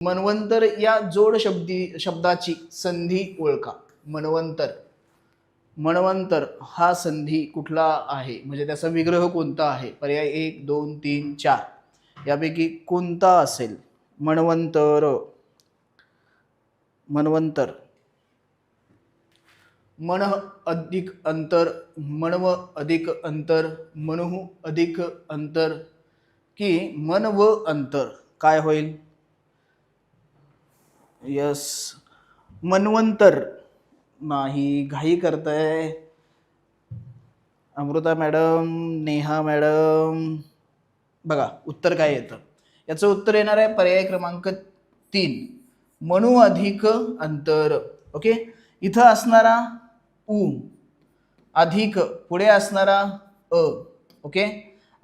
मन्वंतर या जोड शब्दाची संधी ओळखा. मन्वंतर, मन्वंतर हा संधी कुठला आहे, म्हणजे त्याचा विग्रह कोणता आहे? पर्याय 1, 2, 3, 4 यापैकी कोणता असेल? मन्वंतर, मन्वंतर, मन अधिक अंतर, मनव अधिक अंतर, मनुः अधिक अंतर की मन व अंतर, काय होईल? यस, मन्वंतर नाही. घाई करताय अमृता मॅडम, नेहा मॅडम. बघा उत्तर काय येतं. याचं उत्तर येणार आहे पर्याय क्रमांक 3, मनु अधिक अंतर. ओके, इथं असणारा उ अधिक पुढे असणारा अ. ओके,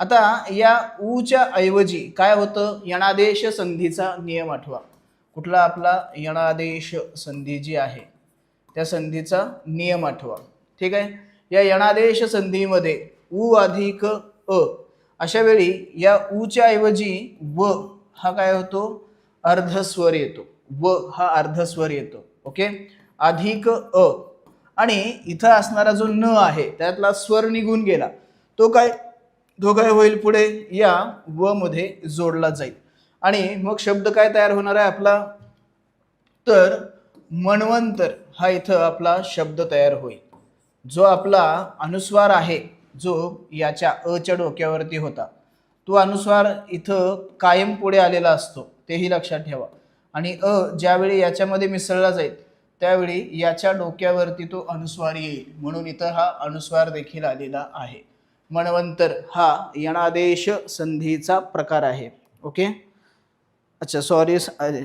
आता या ऊच्या ऐवजी काय होतं? यणादेश संधीचा नियम आठवा. कुठला? आपला यणादेश संधी जी आहे त्या संधीचा नियम आठवा. ठीक आहे, या यणादेश संधीमध्ये उ अधिक अ अशा वेळी या ऊच्या ऐवजी व हा काय होतो? अर्धस्वर येतो. व हा अर्धस्वर येतो. ओके, अधिक अ आणि इथं असणारा जो न आहे त्यातला स्वर निघून गेला, तो काय होईल? पुढे या व मध्ये जोडला जाईल आणि मग शब्द काय तयार होणार आहे आपला? तर मन्वंतर हा इथं आपला शब्द तयार होईल. जो आपला अनुस्वार आहे जो याच्या अच्या डोक्यावरती होता, तो अनुस्वार इथं कायम पुढे आलेला असतो, तेही लक्षात ठेवा. आणि अ ज्यावेळी याच्यामध्ये मिसळला जाईल त्यावेळी याच्या डोक्यावरती तो अनुस्वार येईल, म्हणून इथं हा अनुस्वार देखील आलेला आहे. मन्वंतर हा यणादेश संधीचा प्रकार आहे. ओके, अच्छा सॉरी,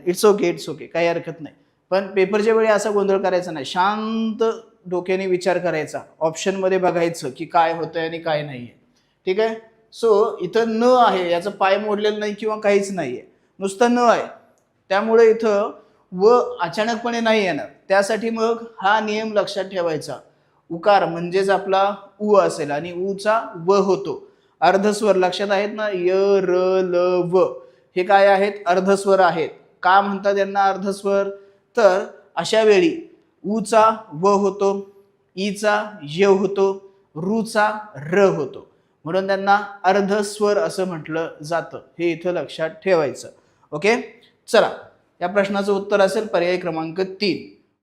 इट्स ओके, काही हरकत नाही. पण पेपरच्या वेळी असा गोंधळ करायचा नाही, शांत डोक्याने विचार करायचा, ऑप्शनमध्ये बघायचं की काय होतंय आणि काय नाहीये. ठीक आहे, सो इथं न आहे, याचं पाय मोडलेलं नाही किंवा काहीच नाहीये, नुसतं न आहे, त्यामुळे इथं व अचानकपणे नाही येणार. त्यासाठी मग हा नियम लक्षात ठेवायचा. उकार म्हणजेच आपला उ असेल आणि ऊचा व होतो. अर्धस्वर लक्षात आहेत ना? य, र, ल, व हे काय आहेत? अर्धस्वर आहेत. का म्हणतात यांना अर्धस्वर? तर अशा वेळी ऊचा व होतो, ईचा य होतो, रूचा र होतो, म्हणून त्यांना अर्धस्वर असं म्हटलं जातं. हे इथं लक्षात ठेवायचं. ओके, चला, या प्रश्नाचं उत्तर असेल पर्याय क्रमांक 3.